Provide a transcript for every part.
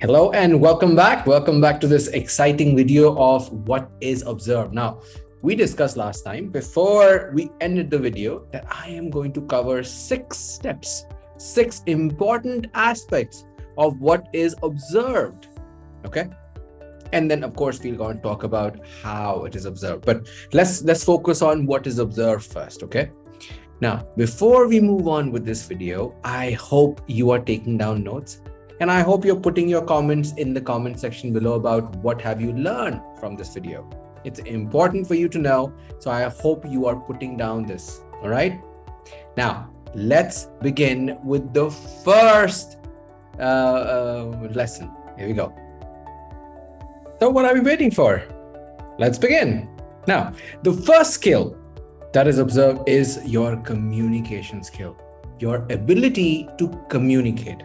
Hello and welcome back. Welcome back to this exciting video of what is observed. Now, we discussed last time before we ended the video that I am going to cover 6 steps, 6 important aspects of what is observed. Okay. And then of course we're going to talk about how it is observed. But let's focus on what is observed first. Okay. Now, before we move on with this video, I hope you are taking down notes. And I hope you're putting your comments in the comment section below about what have you learned from this video. It's important for you to know. So I hope you are putting down this. All right. Now, let's begin with the first lesson. Here we go. So what are we waiting for? Let's begin. Now, the first skill that is observed is your communication skill, your ability to communicate.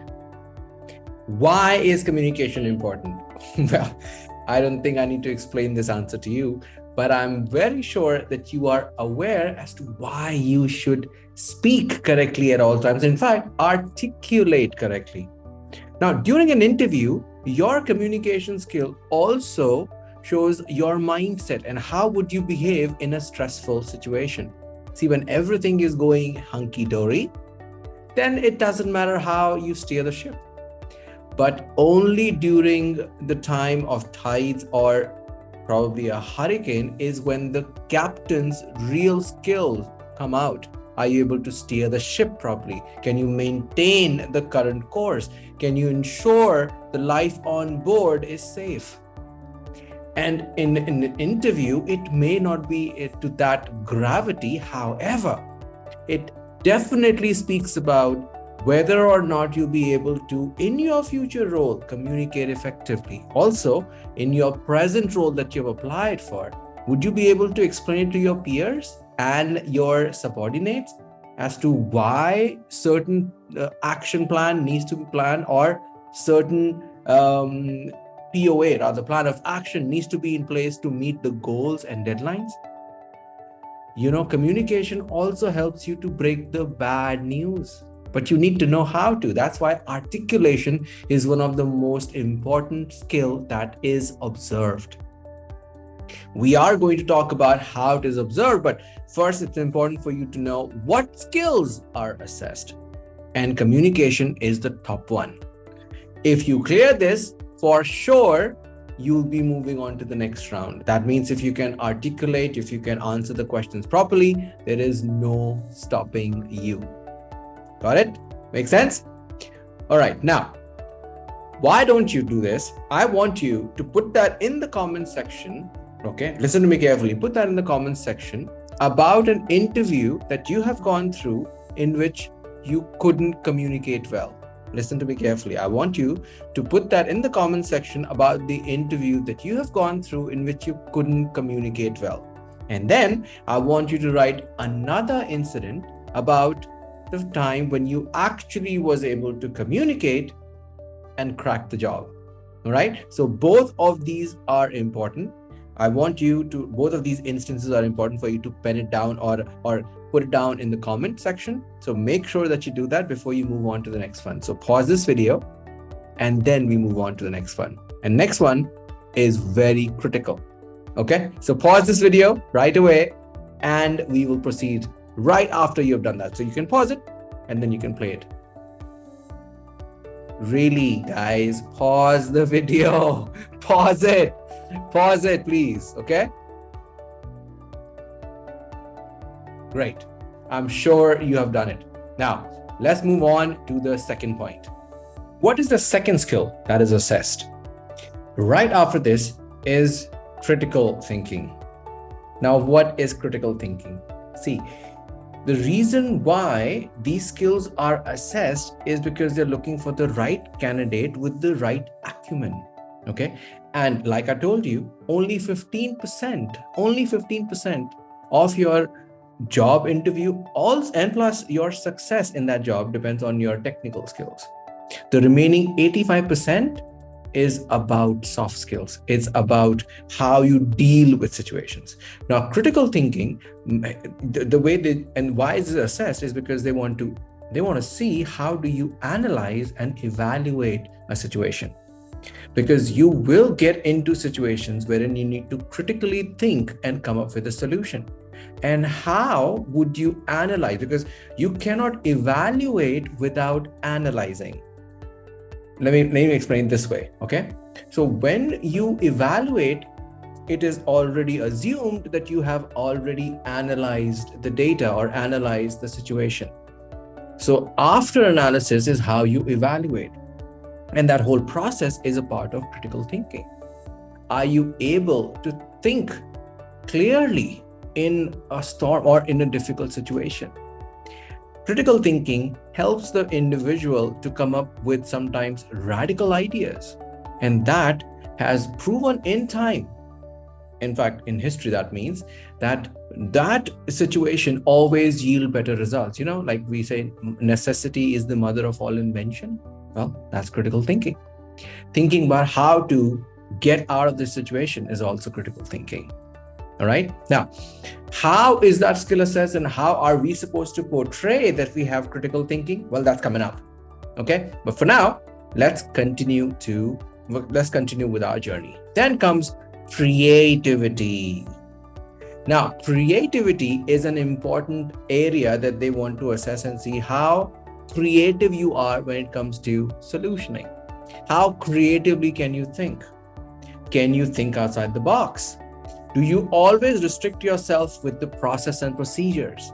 Why is communication important? Well, I don't think I need to explain this answer to you, but I'm very sure that you are aware as to why you should speak correctly at all times. In fact, articulate correctly. Now, during an interview, your communication skill also shows your mindset and how would you behave in a stressful situation. See, when everything is going hunky-dory, then it doesn't matter how you steer the ship. But only during the time of tides or probably a hurricane is when the captain's real skills come out. Are you able to steer the ship properly? Can you maintain the current course? Can you ensure the life on board is safe? And in an interview, it may not be to that gravity. However, it definitely speaks about whether or not you'll be able to, in your future role, communicate effectively. Also, in your present role that you've applied for, would you be able to explain it to your peers and your subordinates as to why certain action plan needs to be planned or certain POA, or the plan of action, needs to be in place to meet the goals and deadlines? You know, communication also helps you to break the bad news. But you need to know how to. That's why articulation is one of the most important skill that is observed. We are going to talk about how it is observed, but first it's important for you to know what skills are assessed. And communication is the top one. If you clear this, for sure, you'll be moving on to the next round. That means if you can articulate, if you can answer the questions properly, there is no stopping you. Got it? Make sense? All right. Now, why don't you do this? I want you to put that in the comment section. Okay. Listen to me carefully. Put that in the comment section about an interview that you have gone through in which you couldn't communicate well. Listen to me carefully. I want you to put that in the comment section about the interview that you have gone through in which you couldn't communicate well. And then I want you to write another incident about the time when you actually was able to communicate and crack the job. All right. So both of these are important. I want you to, both of these instances are important for you to pen it down or put it down in the comment section. So make sure that you do that before you move on to the next one. So pause this video and then we move on to the next one. And next one is very critical. Okay. So pause this video right away and we will proceed right after you've done that. So you can pause it and then you can play it. Really, guys, pause the video. Pause it, please. Okay. Great. I'm sure you have done it. Now, let's move on to the second point. What is the second skill that is assessed? Right after this is critical thinking. Now, what is critical thinking? See, the reason why these skills are assessed is because they're looking for the right candidate with the right acumen. Okay. And like I told you, only 15% of your job interview, and plus your success in that job depends on your technical skills. The remaining 85% is about soft skills. It's about how you deal with situations. Now, critical thinking, the way they, and why is it assessed is because they want to see how do you analyze and evaluate a situation. because you will get into situations wherein you need to critically think and come up with a solution. And how would you analyze? Because you cannot evaluate without analyzing. Let me explain this way, okay? So when you evaluate, it is already assumed that you have already analyzed the data or analyzed the situation. So after analysis is how you evaluate. And that whole process is a part of critical thinking. Are you able to think clearly in a storm or in a difficult situation? Critical thinking helps the individual to come up with sometimes radical ideas. And that has proven in time. In fact, in history, that means that situation always yield better results. Like we say, necessity is the mother of all invention. Well, that's critical thinking. Thinking about how to get out of this situation is also critical thinking. All right. Now, how is that skill assessed and how are we supposed to portray that we have critical thinking? Well, that's coming up. Okay. But for now, let's continue with our journey. Then comes creativity. Now, creativity is an important area that they want to assess and see how creative you are when it comes to solutioning. How creatively can you think? Can you think outside the box? Do you always restrict yourself with the process and procedures?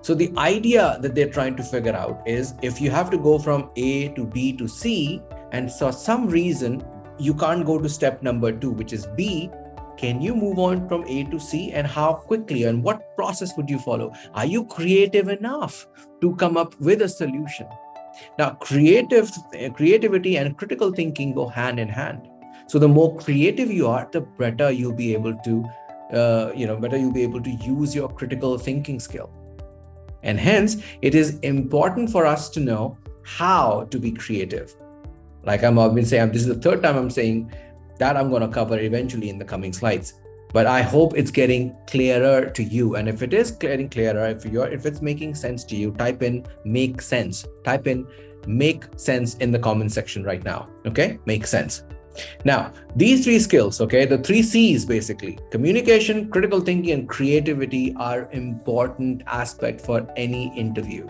So the idea that they're trying to figure out is if you have to go from A to B to C, and for some reason you can't go to step number 2, which is B, can you move on from A to C, and how quickly and what process would you follow? Are you creative enough to come up with a solution? Now, creativity and critical thinking go hand in hand. So the more creative you are, the better you'll be able to use your critical thinking skill. And hence, it is important for us to know how to be creative. Like I've been saying, this is the third time I'm saying that I'm going to cover eventually in the coming slides. But I hope it's getting clearer to you. And if it is getting clearer, if it's making sense to you, type in make sense. Type in make sense in the comment section right now. Okay, make sense. Now, these 3 skills, okay, the 3 C's basically, communication, critical thinking, and creativity are important aspects for any interview.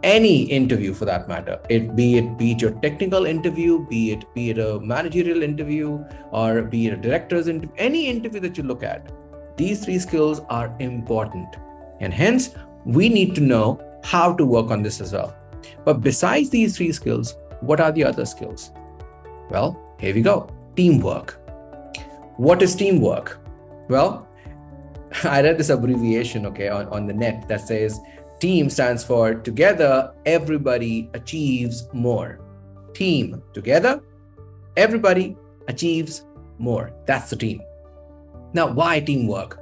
Any interview for that matter, be it your technical interview, be it a managerial interview, or be it a director's interview, any interview that you look at, these 3 skills are important. And hence, we need to know how to work on this as well. But besides these 3 skills, what are the other skills? Well, here we go. Teamwork. What is teamwork? Well, I read this abbreviation, okay, on the net that says team stands for together, everybody achieves more. Team, together, everybody achieves more. That's the team. Now, why teamwork?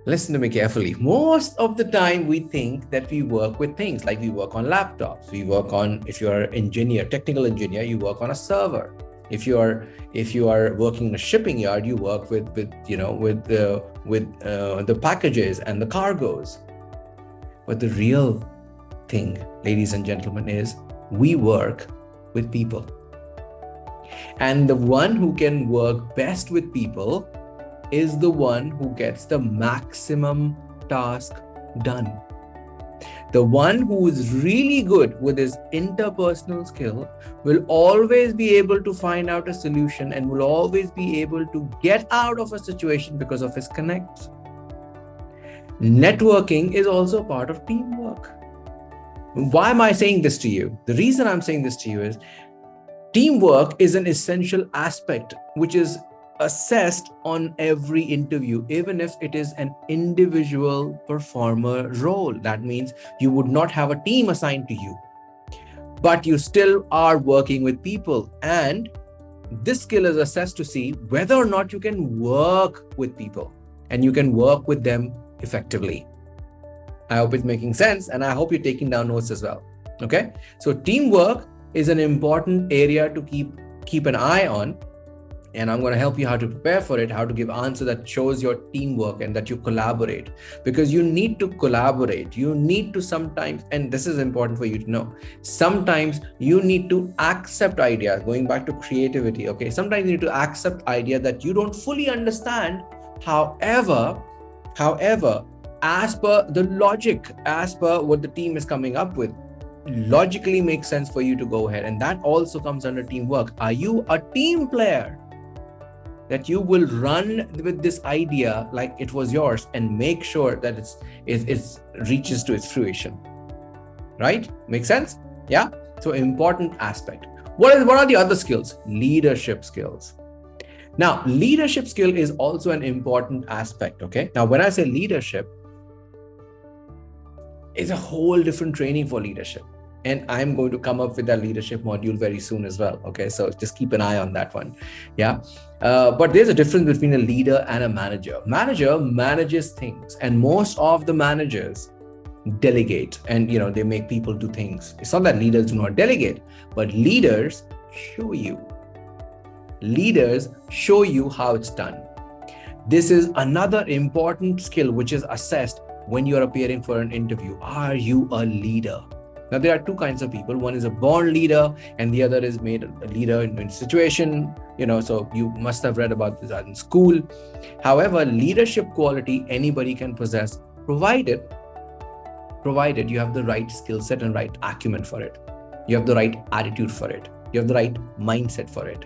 Listen to me carefully. Most of the time we think that we work with things like we work on laptops. We work on, if you're an engineer, technical engineer, you work on a server. If you are working in a shipping yard, you work with the packages and the cargoes. But the real thing, ladies and gentlemen, is we work with people. And the one who can work best with people is the one who gets the maximum task done. The one who is really good with his interpersonal skill will always be able to find out a solution and will always be able to get out of a situation because of his connects. Networking is also part of teamwork. Why am I saying this to you? The reason I'm saying this to you is teamwork is an essential aspect which is assessed on every interview, even if it is an individual performer role. That means you would not have a team assigned to you, but you still are working with people. And this skill is assessed to see whether or not you can work with people and you can work with them effectively. I hope it's making sense, and I hope you're taking down notes as well. Okay, so teamwork is an important area to keep an eye on. And I'm going to help you how to prepare for it, how to give answer that shows your teamwork and that you collaborate, because you need to collaborate. You need to sometimes, and this is important for you to know, sometimes you need to accept ideas, going back to creativity. Okay, sometimes you need to accept idea that you don't fully understand. However, as per the logic, as per what the team is coming up with, logically makes sense for you to go ahead. And that also comes under teamwork. Are you a team player that you will run with this idea like it was yours and make sure that it reaches to its fruition? Right? Make sense? Yeah. So important aspect. What are the other skills? Leadership skills. Now, leadership skill is also an important aspect. Okay. Now, when I say leadership, it's a whole different training for leadership. And I'm going to come up with that leadership module very soon as well. Okay, so just keep an eye on that one. Yeah, but there's a difference between a leader and a manager. Manager manages things, and most of the managers delegate, and they make people do things. It's not that leaders do not delegate, but leaders show you. Leaders show you how it's done. This is another important skill which is assessed when you're appearing for an interview. Are you a leader? Now, there are two kinds of people. One is a born leader, and the other is made a leader in a situation, so you must have read about this in school. However, leadership quality anybody can possess, provided you have the right skill set and right acumen for it. You have the right attitude for it. You have the right mindset for it.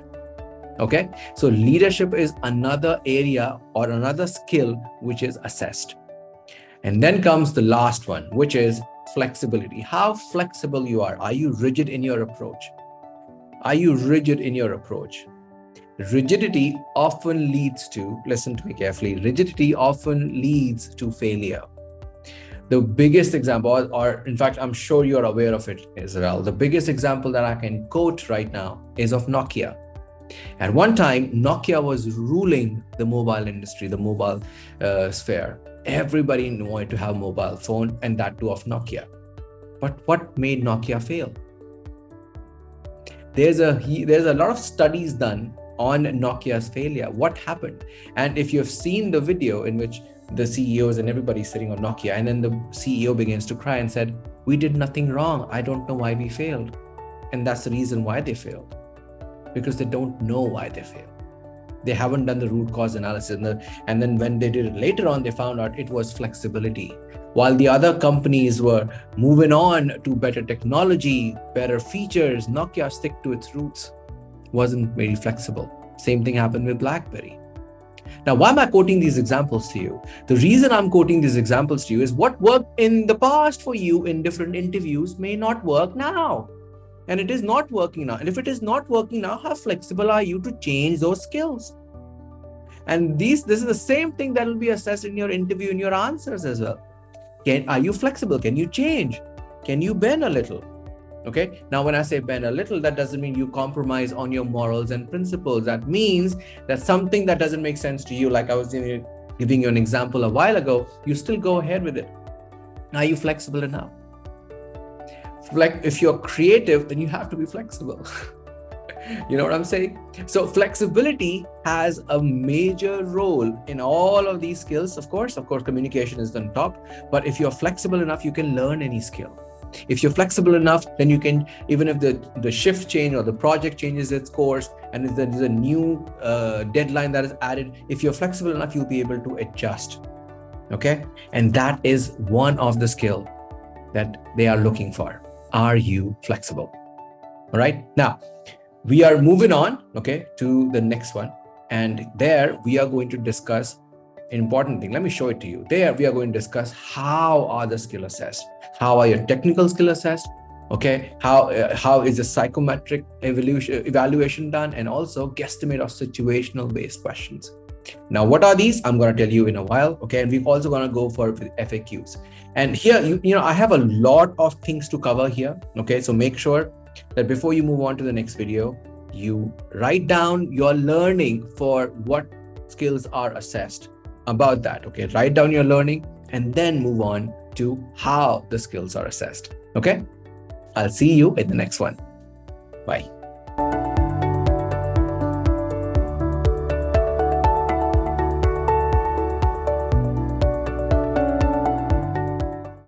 Okay, so leadership is another area or another skill which is assessed. And then comes the last one, which is flexibility. How flexible you are. Are you rigid in your approach? Are you rigid in your approach? Rigidity often leads to, listen to me carefully, rigidity often leads to failure. The biggest example, or in fact, I'm sure you're aware of it as well. The biggest example that I can quote right now is of Nokia. At one time, Nokia was ruling the mobile industry, the mobile sphere. Everybody wanted to have a mobile phone, and that too of Nokia. But what made Nokia fail? There's a lot of studies done on Nokia's failure. What happened? And if you've seen the video in which the CEOs and everybody's sitting on Nokia, and then the CEO begins to cry and said, "We did nothing wrong. I don't know why we failed." And that's the reason why they failed. Because they don't know why they failed. They haven't done the root cause analysis. And then when they did it later on, they found out it was flexibility. While the other companies were moving on to better technology, better features, Nokia stick to its roots. Wasn't very flexible. Same thing happened with BlackBerry. Now, why am I quoting these examples to you? The reason I'm quoting these examples to you is what worked in the past for you in different interviews may not work now. And it is not working now. And if it is not working now, how flexible are you to change those skills? And this is the same thing that will be assessed in your interview, in your answers as well. Are you flexible? Can you change? Can you bend a little? Okay. Now, when I say bend a little, that doesn't mean you compromise on your morals and principles. That means that something that doesn't make sense to you, like I was giving you an example a while ago, you still go ahead with it. Are you flexible enough? Like if you're creative, then you have to be flexible. You know what I'm saying? So flexibility has a major role in all of these skills. Of course, communication is on top. But if you're flexible enough, you can learn any skill. If you're flexible enough, then you can, even if the shift change or the project changes its course and if there's a new deadline that is added, if you're flexible enough, you'll be able to adjust. Okay? And that is one of the skill that they are looking for. Are you flexible? All right. Now, we are moving on, okay, to the next one. And there we are going to discuss an important thing. Let me show it to you. There we are going to discuss how are the skill assessed? How are your technical skill assessed? Okay. How is the psychometric evaluation done? And also guesstimate of situational based questions. Now, what are these? I'm going to tell you in a while. Okay. And we're also going to go for FAQs. And here, I have a lot of things to cover here. Okay. So make sure that before you move on to the next video, you write down your learning for what skills are assessed about that. Okay. Write down your learning and then move on to how the skills are assessed. Okay. I'll see you in the next one. Bye.